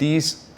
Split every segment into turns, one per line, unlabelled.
30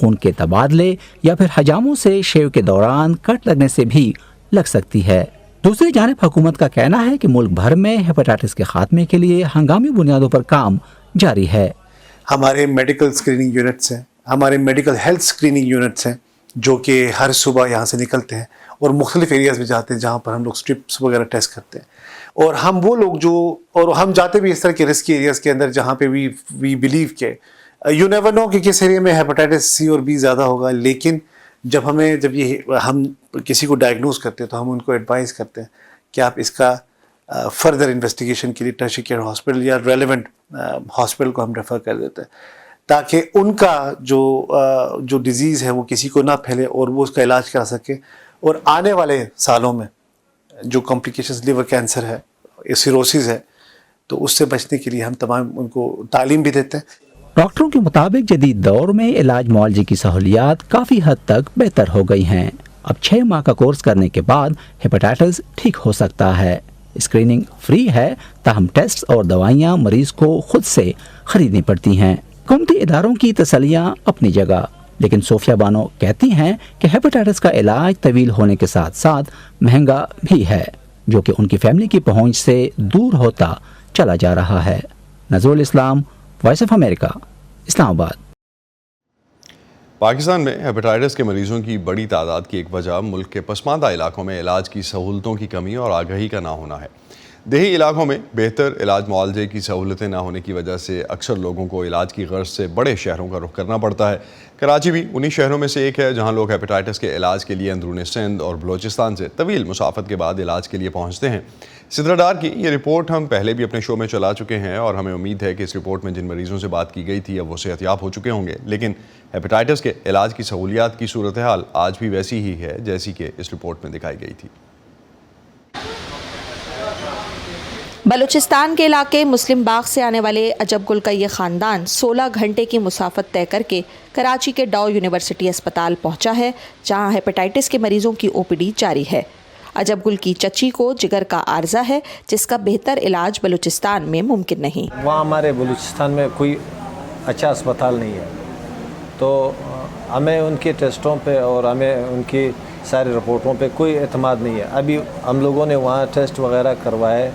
خون کے تبادلے یا پھر حجاموں سے شیو کے دوران کٹ لگنے سے بھی لگ سکتی ہے۔ دوسری جانب حکومت کا کہنا ہے کہ ملک بھر میں ہیپاٹائٹس کے خاتمے کے لیے ہنگامی بنیادوں پر کام جاری ہے۔
ہمارے میڈیکل اسکریننگ یونٹس ہیں، ہمارے میڈیکل ہیلتھ اسکریننگ یونٹس ہیں جو کہ ہر صبح یہاں سے نکلتے ہیں اور مختلف ایریاز میں جاتے ہیں جہاں پر ہم لوگ اسٹرپس وغیرہ ٹیسٹ کرتے ہیں، اور ہم وہ لوگ اور ہم جاتے بھی اس طرح کے رسکی ایریاز کے اندر جہاں پہ وی بلیو کہ یو نیور نو کہ کس ایریا میں ہیپاٹائٹس سی اور بی زیادہ ہوگا، لیکن جب ہم کسی کو ڈائگنوز کرتے ہیں تو ہم ان کو ایڈوائز کرتے ہیں کہ آپ اس کا فردر انویسٹیگیشن کے لیے ٹرشری کیئر ہاسپٹل یا ریلیونٹ ہاسپٹل کو ہم ریفر کر دیتے ہیں تاکہ ان کا جو ڈیزیز ہے وہ کسی کو نہ پھیلے اور وہ اس کا علاج کرا سکے، اور آنے والے سالوں میں جو کمپلیکیشنز لیور کینسر ہے، سیروسز ہے، تو اس سے بچنے کے لیے ہم تمام ان کو تعلیم بھی دیتے ہیں۔
ڈاکٹروں کے مطابق جدید دور میں علاج معالجے کی سہولیات کافی حد تک بہتر ہو گئی ہیں۔ اب 6 ماہ کا کورس کرنے کے بعد ہیپاٹائٹس ٹھیک ہو سکتا ہے۔ اسکریننگ فری ہے، تاہم ٹیسٹ اور دوائیاں مریض کو خود سے خریدنی پڑتی ہیں۔ حکومتی اداروں کی تسلیاں اپنی جگہ، لیکن صوفیہ بانو کہتی ہیں کہ ہیپاٹائٹس کا علاج طویل ہونے کے ساتھ ساتھ مہنگا بھی ہے، جو کہ ان کی فیملی کی پہنچ سے دور ہوتا چلا جا رہا ہے۔ نظرُل اسلام، وائس آف امریکہ، اسلام آباد۔
پاکستان میں ہیپاٹائٹس کے مریضوں کی بڑی تعداد کی ایک وجہ ملک کے پسماندہ علاقوں میں علاج کی سہولتوں کی کمی اور آگہی کا نہ ہونا ہے۔ دیہی علاقوں میں بہتر علاج معالجے کی سہولتیں نہ ہونے کی وجہ سے اکثر لوگوں کو علاج کی غرض سے بڑے شہروں کا رخ کرنا پڑتا ہے۔ کراچی بھی انہی شہروں میں سے ایک ہے جہاں لوگ ہیپاٹائٹس کے علاج کے لیے اندرون سندھ اور بلوچستان سے طویل مسافت کے بعد علاج کے لیے پہنچتے ہیں۔ سدرا ڈار کی یہ رپورٹ ہم پہلے بھی اپنے شو میں چلا چکے ہیں، اور ہمیں امید ہے کہ اس رپورٹ میں جن مریضوں سے بات کی گئی تھی اب وہ صحت یاب ہو چکے ہوں گے، لیکن ہیپاٹائٹس کے علاج کی سہولیات کی صورتحال آج بھی ویسی ہی ہے جیسی کہ اس رپورٹ میں دکھائی گئی تھی۔
بلوچستان کے علاقے مسلم باغ سے آنے والے عجب گل کا یہ خاندان 16 گھنٹے کی مسافت طے کر کے کراچی کے ڈاؤ یونیورسٹی اسپتال پہنچا ہے، جہاں ہیپاٹائٹس کے مریضوں کی OPD جاری ہے۔ عجب گل کی چچی کو جگر کا عارضہ ہے، جس کا بہتر علاج بلوچستان میں ممکن نہیں۔
وہاں ہمارے بلوچستان میں کوئی اچھا اسپتال نہیں ہے، تو ہمیں ان کے ٹیسٹوں پہ اور ہمیں ان کی ساری رپورٹوں پہ کوئی اعتماد نہیں ہے۔ ابھی ہم لوگوں نے وہاں ٹیسٹ وغیرہ کروائے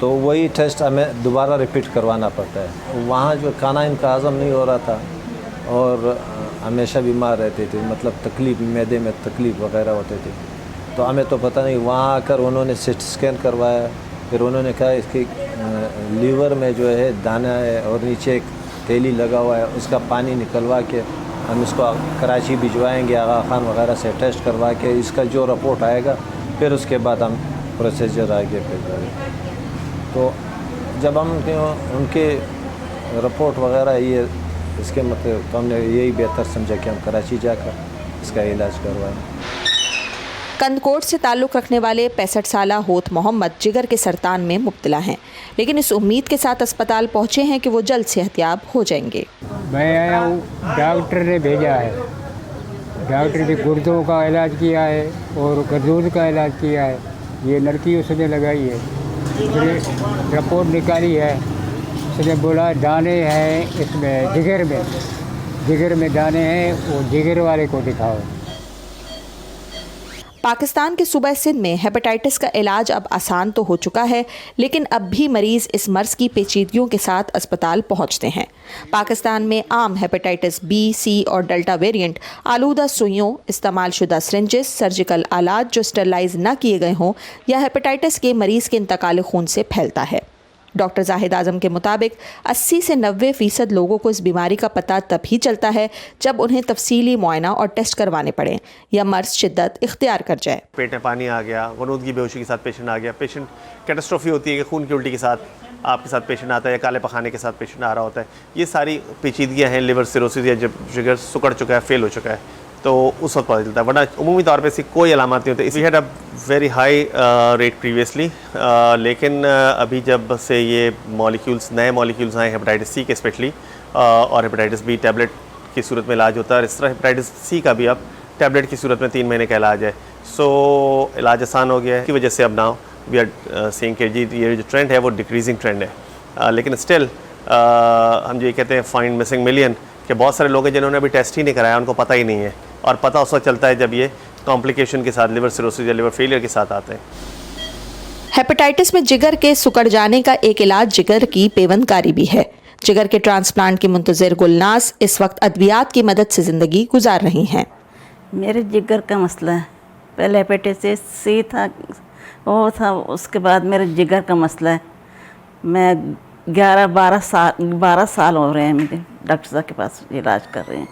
تو وہی ٹیسٹ ہمیں دوبارہ ریپیٹ کروانا پڑتا ہے۔ وہاں جو کھانا ان کا ہضم نہیں ہو رہا تھا اور ہمیشہ بیمار رہتے تھے، مطلب تکلیف، معدے میں تکلیف وغیرہ ہوتے تھے، تو ہمیں تو پتہ نہیں۔ وہاں آ کر انہوں نے CT اسکین کروایا، پھر انہوں نے کہا اس کی لیور میں جو ہے دانہ ہے اور نیچے ایک تیلی لگا ہوا ہے، اس کا پانی نکلوا کے ہم اس کو کراچی بھجوائیں گے، آغا خان وغیرہ سے ٹیسٹ کروا کے اس کا جو رپورٹ آئے گا پھر اس کے بعد ہم پروسیجر آگے پھر کریں گے۔ تو جب ہم ان کے رپورٹ وغیرہ یہ اس کے مطلب تو ہم نے یہی بہتر سمجھا کہ ہم کراچی جا کر اس کا علاج کروائیں۔
کندکوٹ سے تعلق رکھنے والے 65 سالہ ہوت محمد جگر کے سرطان میں مبتلا ہیں، لیکن اس امید کے ساتھ اسپتال پہنچے ہیں کہ وہ جلد صحت یاب ہو جائیں گے۔
میں آیا ہوں، ڈاکٹر نے بھیجا ہے، ڈاکٹر نے گردوں کا علاج کیا ہے اور گردود کا علاج کیا ہے، یہ لڑکی اس نے لگائی ہے، پھر رپورٹ نکالی ہے، اس نے بولا دانے ہیں اس میں جگر میں دانے ہیں، وہ جگر والے کو دکھاؤ۔
پاکستان کے صوبہ سندھ میں ہیپاٹائٹس کا علاج اب آسان تو ہو چکا ہے، لیکن اب بھی مریض اس مرض کی پیچیدگیوں کے ساتھ اسپتال پہنچتے ہیں۔ پاکستان میں عام ہیپاٹائٹس B، C اور ڈیلٹا ویریئنٹ، آلودہ سوئیوں، استعمال شدہ سرنجز، سرجیکل آلات جو اسٹرلائز نہ کیے گئے ہوں، یا ہیپاٹائٹس کے مریض کے انتقال خون سے پھیلتا ہے۔ ڈاکٹر زاہد اعظم کے مطابق 80 سے 90% لوگوں کو اس بیماری کا پتہ تب ہی چلتا ہے جب انہیں تفصیلی معائنہ اور ٹیسٹ کروانے پڑیں یا مرض شدت اختیار کر جائے۔
پیٹ میں پانی آ گیا، غنودگی بے ہوشی کے ساتھ پیشنٹ آ گیا، پیشنٹ کیٹاسٹروفی ہوتی ہے کہ خون کی الٹی کے ساتھ آپ کے ساتھ پیشنٹ آتا ہے یا کالے پخانے کے ساتھ پیشنٹ آ رہا ہوتا ہے۔ یہ ساری پیچیدگیاں ہیں، لیور سیروسس یا جب جگر سکڑ چکا ہے، فیل ہو چکا ہے، تو اس وقت پتہ چلتا ہے، ورنہ عمومی طور پہ اس کی کوئی علامات نہیں ہوتی۔ We had a very high rate previously, لیکن ابھی جب سے یہ نئے مالیکیولز آئے ہیپاٹائٹس C کے اسپیشلی، اور ہیپاٹائٹس B ٹیبلٹ کی صورت میں علاج ہوتا ہے، اور اس طرح ہیپاٹائٹس C کا بھی اب ٹیبلٹ کی صورت میں 3 مہینے کا علاج ہے، سو علاج آسان ہو گیا ہے، کی وجہ سے اب ناؤ وی آر سینگ کہ جی یہ جو ٹرینڈ ہے وہ ڈکریزنگ ٹرینڈ ہے، لیکن اسٹل ہم یہ کہتے ہیں فائنڈ مسنگ ملین کہ بہت سارے لوگ ہیں جنہوں نے ابھی ٹیسٹ ہی نہیں کرایا, ان کو پتہ ہی نہیں ہے, اور پتہ اس وقت چلتا ہے جب یہ کمپلیکیشن کے ساتھ لیور سیروسس یا لیور فیلئر کے ساتھ آتے ہیں.
ہیپاٹائٹس میں جگر کے سکڑ جانے کا ایک علاج جگر کی پیوند کاری بھی ہے. جگر کے ٹرانسپلانٹ کی منتظر گلناز اس وقت ادویات کی مدد سے زندگی گزار رہی ہیں.
میرے جگر کا مسئلہ ہے, پہلے ہیپاٹائٹس سی تھا, وہ تھا, اس کے بعد میرے جگر کا مسئلہ ہے. میں 12 سال ہو رہے ہیں میرے ڈاکٹر صاحب کے پاس علاج کر رہے ہیں,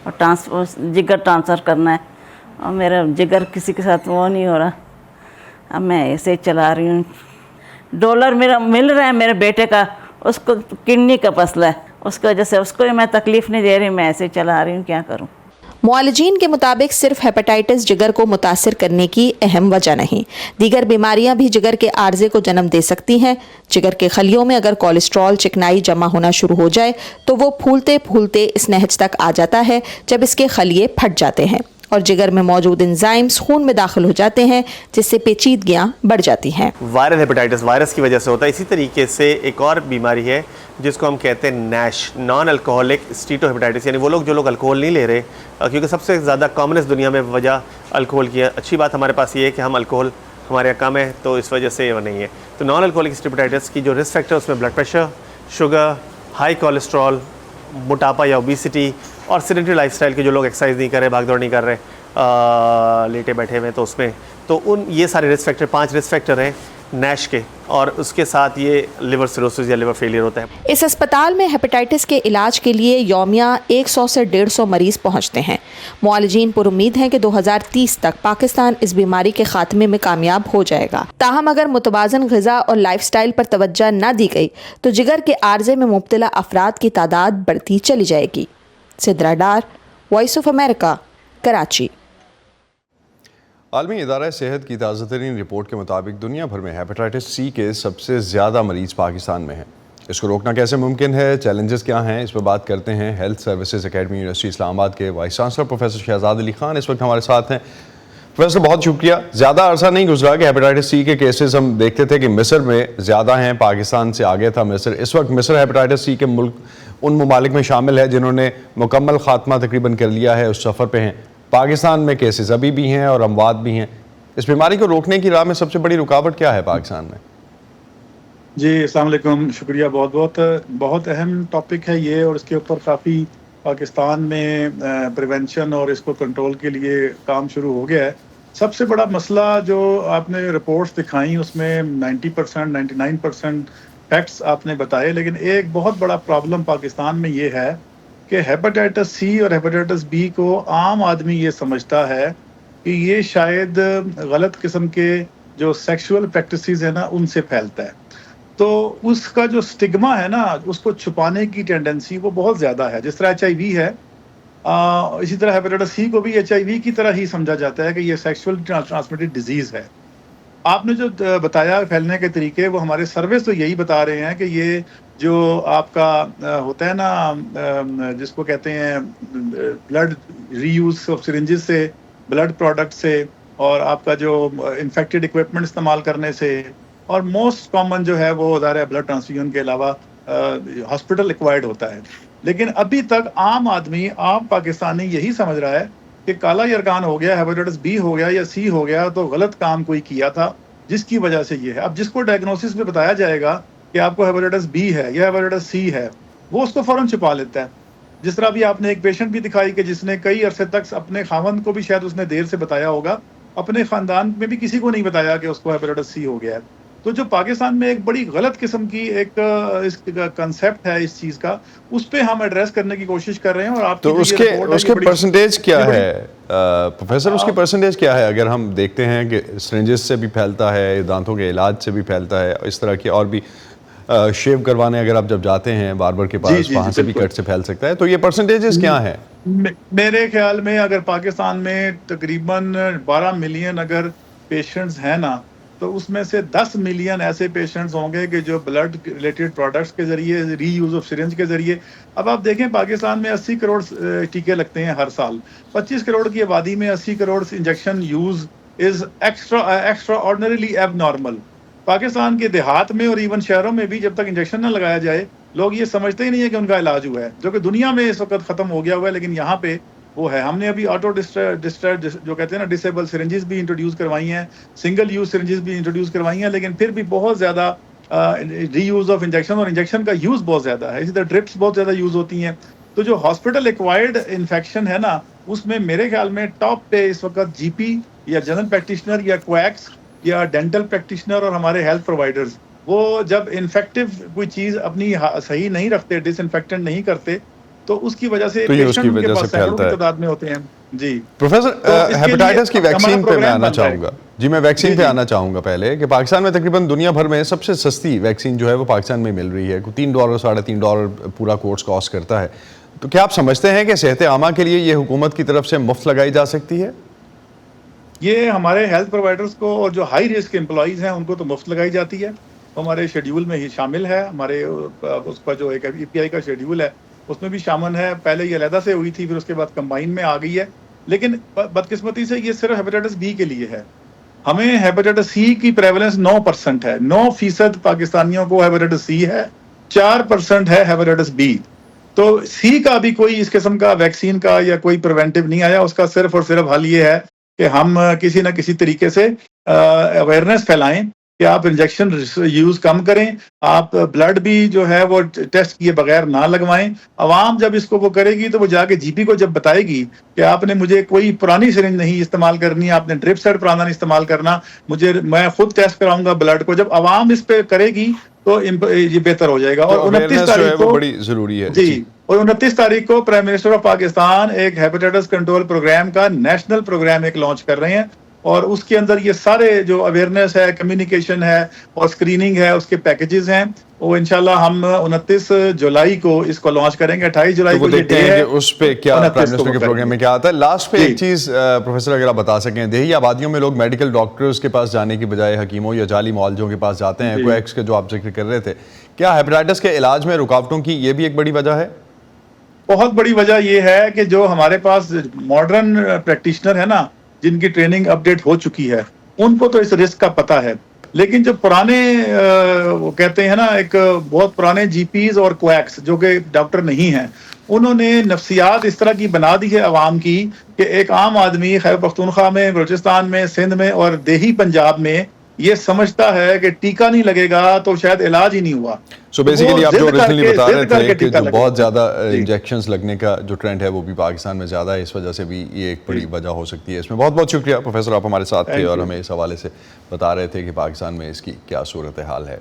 اور جگر ٹرانسفر کرنا ہے, اور میرا جگر کسی کے ساتھ وہ نہیں ہو رہا. اب میں ایسے ہی چلا رہی ہوں. ڈالر میرا مل رہا ہے میرے بیٹے کا, اس کو کڈنی کا مسئلہ ہے, اس کی وجہ سے اس کو میں تکلیف نہیں دے رہی, میں ایسے ہی چلا رہی ہوں, کیا کروں.
معالجین کے مطابق صرف ہیپاٹائٹس جگر کو متاثر کرنے کی اہم وجہ نہیں, دیگر بیماریاں بھی جگر کے عارضے کو جنم دے سکتی ہیں. جگر کے خلیوں میں اگر کولیسٹرول چکنائی جمع ہونا شروع ہو جائے تو وہ پھولتے پھولتے اس نہج تک آ جاتا ہے جب اس کے خلیے پھٹ جاتے ہیں, اور جگر میں موجود انزائمز خون میں داخل ہو جاتے ہیں, جس سے پیچیدگیاں بڑھ جاتی ہیں.
وائرل ہیپاٹائٹس وائرس کی وجہ سے ہوتا ہے. اسی طریقے سے ایک اور بیماری ہے جس کو ہم کہتے ہیں نیش, نان الکوہولک اسٹیٹو ہیپاٹائٹس, یعنی وہ لوگ جو لوگ الکوہول نہیں لے رہے, کیونکہ سب سے زیادہ کامنس دنیا میں وجہ الکوہول کی ہے. اچھی بات ہمارے پاس یہ ہے کہ ہم الکوہول ہمارے یہاں کم ہے, تو اس وجہ سے وہ نہیں ہے. تو نان الکوہولک اسٹیٹو ہیپاٹائٹس کی جو رسک فیکٹر اس میں blood pressure, sugar, high cholesterol, موٹاپا یا اوبیسٹی, اور سیڈنٹری لائف اسٹائل کے جو لوگ ایکسرسائز نہیں کر رہے, بھاگ دوڑ نہیں کر رہے, لیٹے بیٹھے ہوئے, تو اس میں تو یہ سارے رسک فیکٹر 5 رسک فیکٹر ہیں نیش کے, اور اس کے ساتھ یہ لیور سیروسس یا لیور فیلئر ہوتا ہے.
اس اسپتال میں ہیپاٹائٹس کے علاج کے لیے یومیہ 100 سے 150 مریض پہنچتے ہیں. معالجین پر امید ہیں کہ 2030 تک پاکستان اس بیماری کے خاتمے میں کامیاب ہو جائے گا. تاہم اگر متوازن غذا اور لائف سٹائل پر توجہ نہ دی گئی تو جگر کے عارضے میں مبتلا افراد کی تعداد بڑھتی چلی جائے گی. Sidra Dar, Voice of America, Karachi.
عالمی ادارہ صحت کی تازہ ترین رپورٹ کے مطابق دنیا بھر میں ہیپاٹائٹس سی کے سب سے زیادہ مریض پاکستان میں ہیں. اس کو روکنا کیسے ممکن ہے, چیلنجز کیا ہیں, اس پر بات کرتے ہیں ہیلتھ سروسز اکیڈمی یونیورسٹی اسلام آباد کے vice chancellor professor Shahzad Ali Khan اس وقت ہمارے ساتھ ہیں. پروفیسر بہت شکریہ. زیادہ عرصہ نہیں گزرا کہ ہیپاٹائٹس سی کے کیسز ہم دیکھتے تھے کہ مصر میں زیادہ ہیں, پاکستان سے آگے تھا مصر. اس وقت مصر ہیپاٹائٹس سی کے ملک ان ممالک میں شامل ہے جنہوں نے مکمل خاتمہ تقریباً کر لیا ہے, اس سفر پہ ہیں. پاکستان میں کیسز ابھی بھی ہیں اور اموات بھی ہیں. اس بیماری کو روکنے کی راہ میں سب سے بڑی رکاوٹ کیا ہے پاکستان میں؟
جی السلام علیکم, شکریہ. بہت اہم ٹاپک ہے یہ, اور اس کے اوپر کافی پاکستان میں پریونشن اور اس کو کنٹرول کے لیے کام شروع ہو گیا ہے. سب سے بڑا مسئلہ جو آپ نے رپورٹس دکھائیں اس میں 90% 99% فیکٹس آپ نے بتائے, لیکن ایک بہت بڑا پرابلم پاکستان میں یہ ہے کہ ہیپاٹائٹس سی اور ہیپاٹائٹس بی کو عام آدمی یہ سمجھتا ہے کہ یہ شاید غلط قسم کے جو سیکشول پریکٹسز ہیں نا ان سے پھیلتا ہے. تو اس کا جو سٹگما ہے نا, اس کو چھپانے کی ٹینڈنسی وہ بہت زیادہ ہے. جس طرح HIV ہے, اسی طرح ہیپاٹائٹس سی کو بھی HIV کی طرح ہی سمجھا جاتا ہے کہ یہ سیکشول ٹرانسمیٹڈ ڈیزیز ہے. آپ نے جو بتایا پھیلنے کے طریقے, وہ ہمارے سروس تو یہی بتا رہے ہیں کہ یہ جو آپ کا ہوتا ہے نا جس کو کہتے ہیں blood reuse of syringes سے, بلڈ پروڈکٹ سے, اور آپ کا جو انفیکٹڈ اکوپمنٹ استعمال کرنے سے, اور موسٹ کامن جو ہے وہ ظاہر ہے بلڈ ٹرانسفیوژن کے علاوہ ہاسپٹل ایکوائرڈ ہوتا ہے. لیکن ابھی تک عام آدمی, عام پاکستانی یہی سمجھ رہا ہے کہ کالا یرقان ہو گیا, ہیپاٹائٹس بی ہو گیا یا سی ہو گیا تو غلط کام کوئی کیا تھا جس کی وجہ سے یہ ہے. اب جس کو ڈائگنوسس میں بتایا جائے گا کہ آپ کو ہیپاٹائٹس بی ہے یا ہیپاٹائٹس سی ہے, وہ اس کو فوراً چھپا لیتا ہے. جس طرح بھی آپ نے ایک پیشنٹ بھی دکھائی کہ جس نے کئی عرصے تک اپنے خاوند کو بھی شاید اس نے دیر سے بتایا ہوگا, اپنے خاندان میں بھی کسی کو نہیں بتایا کہ اس کو ہیپاٹائٹس سی ہو گیا ہے. تو جو پاکستان میں ایک بڑی غلط قسم کی ایک کنسیپٹ ہے اس چیز کا, اس پہ ہم ایڈریس کرنے کی کوشش کر رہے ہیں. اور آپ
تو اس کے پرسنٹیج کیا ہے پروفیسر, اس کی پرسنٹیج کیا ہے؟ اگر ہم دیکھتے ہیں کہ سرنجز سے بھی پھیلتا ہے, دانتوں کے علاج سے بھی پھیلتا ہے, اس طرح کی اور بھی شیو کروانے اگر آپ جب جاتے ہیں باربر کے پاس, وہاں سے بھی کٹ سے پھیل سکتا ہے. تو یہ پرسنٹیجز کیا ہیں؟
میرے خیال میں اگر پاکستان میں تقریباً 12 ملین اگر پیشنٹس ہیں نا, تو اس میں سے 10 ملین ایسے پیشنٹس ہوں گے کہ جو بلڈ ریلیٹڈ پروڈکٹس کے ذریعے, ری یوز آف سرنج کے ذریعے. اب آپ دیکھیں پاکستان میں 80 کروڑ ٹیکے لگتے ہیں ہر سال. 25 کروڑ کی آبادی میں 80 crore injection use is extra آرڈنریلی ایب نارمل. پاکستان کے دیہات میں اور ایون شہروں میں بھی جب تک انجیکشن نہ لگایا جائے لوگ یہ سمجھتے ہی نہیں ہے کہ ان کا علاج ہوا ہے، جو کہ دنیا میں اس وقت ختم ہو گیا ہوا ہے، لیکن یہاں پہ وہ ہے. ہم نے ابھی آٹو جو کہتے ہیں نا ڈسیبل سرنجز بھی انٹروڈیوس کروائی ہیں، سنگل یوز سرنجز بھی انٹروڈیوس کروائی ہیں، لیکن پھر بھی بہت زیادہ ری یوز آف انجیکشن، اور انجیکشن کا یوز بہت زیادہ ہے. اسی طرح ڈرپس بہت زیادہ یوز ہوتی ہیں. تو جو ہاسپٹل ایکوائرڈ انفیکشن ہے نا، اس میں میرے خیال میں ٹاپ پہ اس وقت جی پی یا جنرل پریکٹیشنر یا کویکس یا ڈینٹل پریکٹیشنر اور ہمارے ہیلتھ پرووائڈرز، وہ جب انفیکٹو کوئی چیز اپنی صحیح نہیں رکھتے، ڈس انفیکٹنٹ نہیں کرتے، تو اس کی وجہ سے پیشنٹ ان کے پاس سینکڑوں کی تعداد میں ہوتے ہیں. جی
پروفیسر، ہیپیٹائٹس کی ویکسین پہ میں آنا چاہوں گا. جی میں ویکسین پہ آنا چاہوں گا پہلے کہ پاکستان میں تقریباً دنیا بھر میں سب سے سستی ویکسین جو ہے وہ پاکستان میں مل رہی ہے. $3 $3.5 پورا کورس کاسٹ کرتا ہے. تو کیا آپ سمجھتے ہیں کہ صحت عامہ کے لیے یہ حکومت کی طرف سے مفت لگائی جا سکتی ہے؟
یہ ہمارے ہیلتھ پرووائڈرز کو اور جو ہائی رسک امپلائیز ہیں ان کو تو مفت لگائی جاتی ہے. ہمارے شیڈیول میں ہی شامل ہے. ہمارے اس کا جو ایک ای پی آئی کا شیڈیول ہے اس میں بھی شامل ہے. پہلے یہ علیحدہ سے ہوئی تھی، پھر اس کے بعد کمبائن میں آ گئی ہے. لیکن بدقسمتی سے یہ صرف ہیپیٹائٹس بی کے لیے ہے. ہمیں ہیپیٹائٹس سی کی پریولنس 9% ہے. 9% پاکستانیوں کو ہیپیٹائٹس سی ہے، 4% ہے ہیپیٹائٹس بی. تو سی کا بھی کوئی اس قسم کا ویکسین کا یا کوئی پریونٹیو نہیں آیا. اس کا صرف اور صرف حل یہ ہے کہ ہم کسی نہ کسی طریقے سے اویئرنیس پھیلائیں کہ آپ انجیکشن یوز کم کریں، آپ بلڈ بھی جو ہے وہ ٹیسٹ کیے بغیر نہ لگوائیں. عوام جب اس کو وہ کرے گی تو وہ جا کے جی پی کو جب بتائے گی کہ آپ نے مجھے کوئی پرانی سرنج نہیں استعمال کرنی، آپ نے ڈرپ سیٹ پرانا نہیں استعمال کرنا، میں خود ٹیسٹ کراؤں گا بلڈ کو. جب عوام اس پہ کرے گی تو یہ بہتر ہو جائے گا. اور 29 تاریخ کو
بڑی ضروری ہے.
جی، اور 29 تاریخ کو پرائم منسٹر آف پاکستان ایک ہیپیٹائٹس کنٹرول پروگرام کا نیشنل پروگرام ایک لانچ کر رہے ہیں، اور اس کے اندر یہ سارے جو اویئرنیس ہے، کمیونیکیشن ہے اور اسکریننگ ہے، اس کے پیکیجز ہیں. وہ انشاءاللہ ہم 29 جولائی کو اس کو لانچ کریں گے. 28 جولائی کو یہ ڈے ہے.
اس پہ کیا پرائم منسٹر کے پروگرام میں کیا آتا ہے؟ لاسٹ پہ ایک چیز پروفیسر اگر آپ بتا سکیں، دیہی آبادیوں میں لوگ میڈیکل ڈاکٹرز کے پاس جانے کی بجائے حکیموں یا جعلی معالجوں کے پاس جاتے ہیں. کویکس کے جو آپ ذکر کر رہے تھے، کیا ہیپیٹائٹس کے علاج میں رکاوٹوں کی یہ بھی ایک بڑی وجہ ہے؟
بہت بڑی وجہ یہ ہے کہ جو ہمارے پاس ماڈرن پریکٹیشنر ہے نا، جن کی ٹریننگ اپڈیٹ ہو چکی ہے، ان کو تو اس رسک کا پتہ ہے. لیکن جو پرانے وہ کہتے ہیں نا، ایک بہت پرانے جی پیز اور کویکس جو کہ ڈاکٹر نہیں ہیں، انہوں نے نفسیات اس طرح کی بنا دی ہے عوام کی کہ ایک عام آدمی خیبر پختونخوا میں، بلوچستان میں، سندھ میں اور دیہی پنجاب میں یہ سمجھتا ہے کہ ٹیکہ نہیں لگے گا تو شاید علاج ہی نہیں ہوا.
سو بیسیکلی آپ جو اوریجنلی بتا رہے تھے کہ جو بہت زیادہ انجیکشنز لگنے کا جو ٹرینڈ ہے وہ بھی پاکستان میں زیادہ ہے، اس وجہ سے بھی یہ ایک بڑی وجہ ہو سکتی ہے. اس میں بہت بہت شکریہ پروفیسر، آپ ہمارے ساتھ تھے اور ہمیں اس حوالے سے بتا رہے تھے کہ پاکستان میں اس کی کیا صورتحال ہے.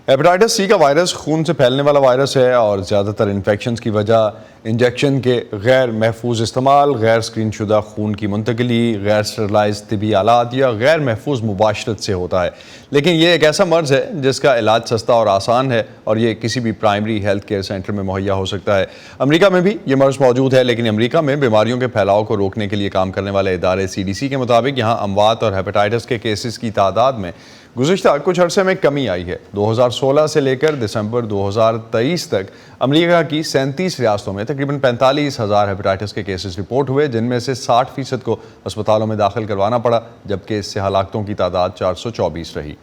ہیپیٹائٹس سی کا وائرس خون سے پھیلنے والا وائرس ہے، اور زیادہ تر انفیکشنز کی وجہ انجیکشن کے غیر محفوظ استعمال، غیر اسکرین شدہ خون کی منتقلی، غیر سٹرلائز طبی آلات یا غیر محفوظ مباشرت سے ہوتا ہے. لیکن یہ ایک ایسا مرض ہے جس کا علاج سستا اور آسان ہے، اور یہ کسی بھی پرائمری ہیلتھ کیئر سینٹر میں مہیا ہو سکتا ہے. امریکہ میں بھی یہ مرض موجود ہے، لیکن امریکہ میں بیماریوں کے پھیلاؤ کو روکنے کے لیے کام کرنے والے ادارے CDC کے مطابق یہاں اموات اور ہیپیٹائٹس کے کیسز کی تعداد میں گزشتہ کچھ عرصے میں کمی آئی ہے. 2016 سے لے کر دسمبر 2023 تک امریکہ کی 37 ریاستوں میں تقریباً 45,000 ہیپیٹائٹس کے کیسز رپورٹ ہوئے، جن میں سے 60% کو اسپتالوں میں داخل کروانا پڑا، جبکہ اس سے ہلاکتوں کی تعداد 424 رہی.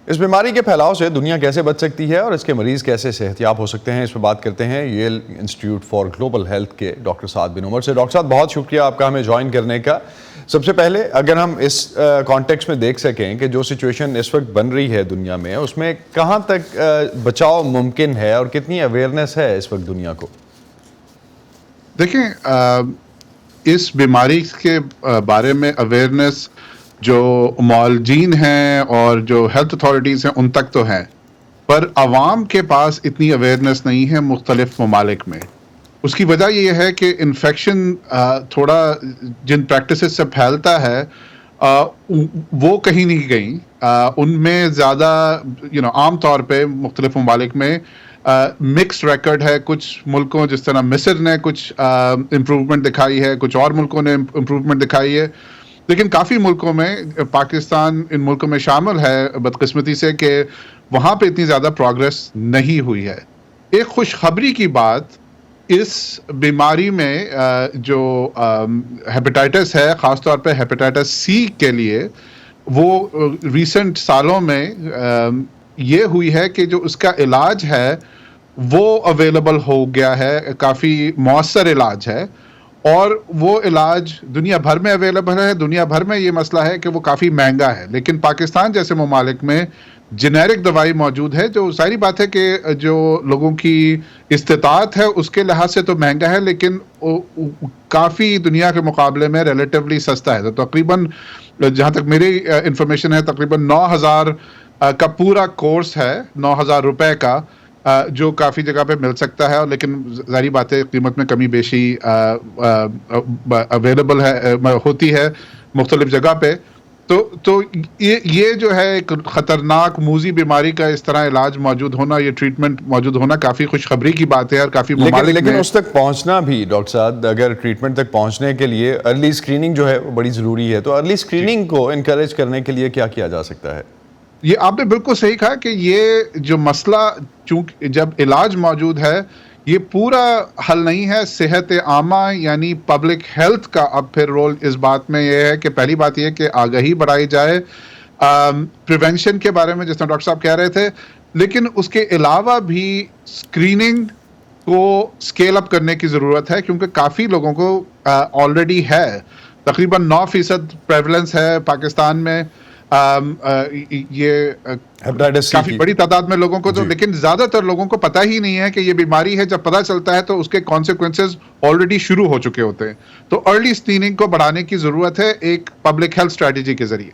اس بیماری کے پھیلاؤ سے دنیا کیسے بچ سکتی ہے اور اس کے مریض کیسے صحت یاب ہو سکتے ہیں، اس پہ بات کرتے ہیں ییل انسٹیٹیوٹ فار گلوبل ہیلتھ کے ڈاکٹر سعد بن عمر سے. ڈاکٹر صاحب بہت شکریہ آپ کا ہمیں جوائن کرنے کا. سب سے پہلے اگر ہم اس کانٹیکس میں دیکھ سکیں کہ جو سچویشن اس وقت بن رہی ہے دنیا میں، اس میں کہاں تک بچاؤ ممکن ہے اور کتنی اویئرنیس ہے اس وقت دنیا کو؟
دیکھیں، اس بیماری کے بارے میں اویئرنیس جو معالجین ہیں اور جو ہیلتھ اتھارٹیز ہیں ان تک تو ہے، پر عوام کے پاس اتنی اویئرنیس نہیں ہے مختلف ممالک میں. اس کی وجہ یہ ہے کہ انفیکشن تھوڑا جن پریکٹسز سے پھیلتا ہے وہ کہیں نہیں گئیں. ان میں زیادہ عام طور پہ مختلف ممالک میں مکس ریکارڈ ہے. کچھ ملکوں جس طرح مصر نے کچھ امپروومنٹ دکھائی ہے، کچھ اور ملکوں نے امپروومنٹ دکھائی ہے، لیکن کافی ملکوں میں، پاکستان ان ملکوں میں شامل ہے بدقسمتی سے، کہ وہاں پہ اتنی زیادہ پروگرس نہیں ہوئی ہے. ایک خوشخبری کی بات اس بیماری میں جو ہیپیٹائٹس ہے، خاص طور پہ ہیپیٹائٹس سی کے لیے، وہ ریسنٹ سالوں میں یہ ہوئی ہے کہ جو اس کا علاج ہے وہ اویلیبل ہو گیا ہے, کافی مؤثر علاج ہے, اور وہ علاج دنیا بھر میں اویلیبل ہے. دنیا بھر میں یہ مسئلہ ہے کہ وہ کافی مہنگا ہے, لیکن پاکستان جیسے ممالک میں جنیرک دوائی موجود ہے, جو ظاہری بات ہے کہ جو لوگوں کی استطاعت ہے اس کے لحاظ سے تو مہنگا ہے, لیکن کافی دنیا کے مقابلے میں ریلیٹیولی سستا ہے. تو تقریباً جہاں تک میری انفارمیشن ہے تقریباً 9,000 کا پورا کورس ہے, 9,000 روپے کا, جو کافی جگہ پہ مل سکتا ہے, لیکن ظاہری بات ہے قیمت میں کمی بیشی اویلیبل ہے, ہوتی ہے مختلف جگہ پہ. تو یہ جو ہے ایک خطرناک موذی بیماری کا اس طرح علاج موجود ہونا, یہ ٹریٹمنٹ موجود ہونا کافی خوشخبری کی بات ہے, اور کافی ممالک
لیکن اس تک پہنچنا بھی ڈاکٹر صاحب, اگر ٹریٹمنٹ تک پہنچنے کے لیے ارلی اسکریننگ جو ہے وہ بڑی ضروری ہے, تو ارلی اسکریننگ کو انکریج کرنے کے لیے کیا کیا جا سکتا ہے؟
یہ آپ نے بالکل صحیح کہا کہ یہ جو مسئلہ چونکہ جب علاج موجود ہے یہ پورا حل نہیں ہے. صحت عامہ یعنی پبلک ہیلتھ کا اب پھر رول اس بات میں یہ ہے کہ پہلی بات یہ کہ آگاہی بڑھائی جائے پریونشن کے بارے میں, جس طرح ڈاکٹر صاحب کہہ رہے تھے, لیکن اس کے علاوہ بھی اسکریننگ کو اسکیل اپ کرنے کی ضرورت ہے, کیونکہ کافی لوگوں کو آلریڈی ہے. تقریباً 9% پریولنس ہے پاکستان میں, یہ کافی بڑی تعداد میں لوگوں کو, تو لیکن زیادہ تر لوگوں کو پتہ ہی نہیں ہے کہ یہ بیماری ہے. جب پتہ چلتا ہے تو اس کے کانسیکوینسز آلریڈی شروع ہو چکے ہوتے ہیں. تو ارلی اسکریننگ کو بڑھانے کی ضرورت ہے ایک پبلک ہیلتھ اسٹریٹجی کے ذریعے.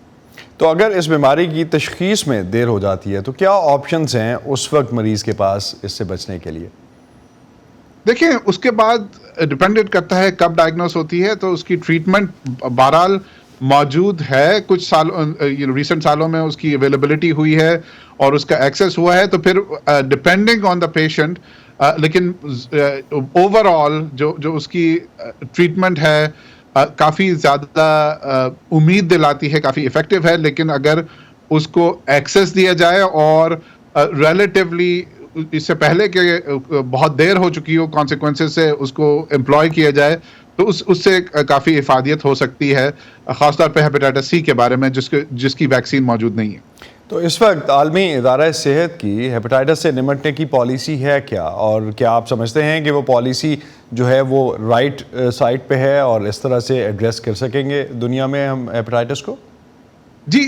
تو اگر اس بیماری کی تشخیص میں دیر ہو جاتی ہے تو کیا آپشنز ہیں اس وقت مریض کے پاس اس سے بچنے کے لیے؟
دیکھیں اس کے بعد ڈپینڈنٹ کرتا ہے کب ڈائگنوز ہوتی ہے, تو اس کی ٹریٹمنٹ بہرحال موجود ہے. کچھ سالوں ریسنٹ سالوں میں اس کی اویلیبلٹی ہوئی ہے اور اس کا ایکسیس ہوا ہے, تو پھر ڈپینڈنگ آن دا پیشنٹ, لیکن اوور آل جو اس کی ٹریٹمنٹ ہے کافی زیادہ امید دلاتی ہے, کافی افیکٹو ہے. لیکن اگر اس کو ایکسیس دیا جائے اور ریلیٹیولی اس سے پہلے کہ بہت دیر ہو چکی ہو کانسیکوینسز سے اس کو امپلوائے کیا جائے, تو اس سے کافی افادیت ہو سکتی ہے, خاص طور پہ ہیپیٹائٹس سی کے بارے میں جس کی ویکسین موجود نہیں ہے.
تو اس وقت عالمی ادارہ صحت کی ہیپیٹائٹس سے نمٹنے کی پالیسی ہے کیا, اور کیا آپ سمجھتے ہیں کہ وہ پالیسی جو ہے وہ رائٹ سائٹ پہ ہے اور اس طرح سے ایڈریس کر سکیں گے دنیا میں ہم ہیپیٹائٹس کو؟
جی,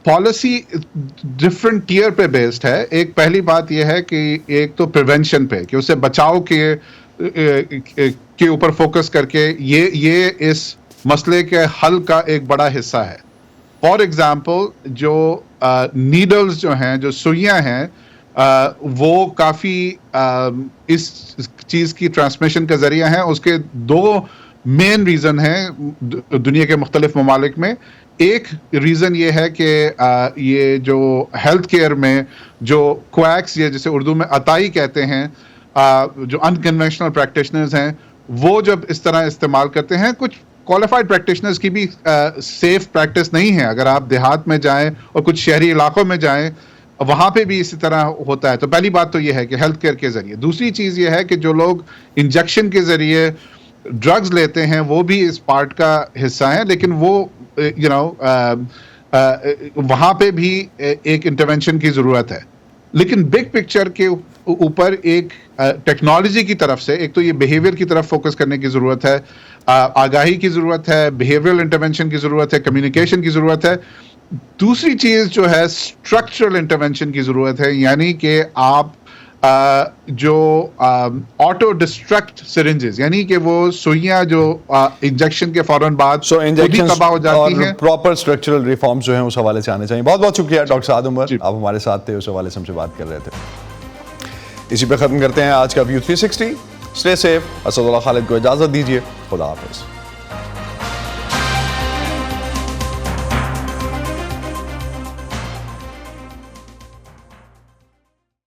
پالیسی ڈفرینٹ ٹیئر پہ بیسڈ ہے. ایک پہلی بات یہ ہے کہ ایک تو پریونشن پہ, کہ اس سے بچاؤ کے اوپر فوکس کر کے یہ اس مسئلے کے حل کا ایک بڑا حصہ ہے. فار ایگزامپل جو نیڈلز جو ہیں, جو سوئیاں ہیں, وہ کافی اس چیز کی ٹرانسمیشن کا ذریعہ ہیں. اس کے 2 مین ریزن ہیں دنیا کے مختلف ممالک میں. ایک ریزن یہ ہے کہ یہ جو ہیلتھ کیئر میں جو کویکس, یا جسے اردو میں عطائی کہتے ہیں, جو انکنونشنل پریکٹیشنرز ہیں, وہ جب اس طرح استعمال کرتے ہیں, کچھ کوالیفائڈ پریکٹیشنرز کی بھی سیف پریکٹس نہیں ہے. اگر آپ دیہات میں جائیں اور کچھ شہری علاقوں میں جائیں, وہاں پہ بھی اسی طرح ہوتا ہے. تو پہلی بات تو یہ ہے کہ ہیلتھ کیئر کے ذریعے. دوسری چیز یہ ہے کہ جو لوگ انجیکشن کے ذریعے ڈرگز لیتے ہیں وہ بھی اس پارٹ کا حصہ ہیں, لیکن وہ وہاں پہ بھی ایک انٹرونشن کی ضرورت ہے. لیکن بگ پکچر کے اوپر ایک ٹیکنالوجی کی طرف سے, ایک تو یہ بیہیویئر کی طرف فوکس کرنے کی ضرورت ہے, آگاہی کی ضرورت ہے, بیہیویئرل انٹرونشن کی ضرورت ہے, کمیونیکیشن کی ضرورت ہے. دوسری چیز جو ہے اسٹرکچرل انٹرونشن کی ضرورت ہے, یعنی کہ آپ جو آٹو ڈسٹرکٹ سرنجز, یعنی کہ وہ سوئیاں جو انجیکشن کے فوراً بعد تباہ ہو جاتی ہیں,
پراپر اسٹرکچرل ریفارمز جو ہیں اس حوالے سے آنے چاہیے. بہت بہت شکریہ ڈاکٹر سعد عمر, آپ ہمارے ساتھ تھے, اس حوالے سے ہم سے بات کر رہے تھے. اسی پہ ختم کرتے ہیں آج کا view 360. Stay safe. Asadullah Khalid کو اجازت دیجیے. خدا حافظ.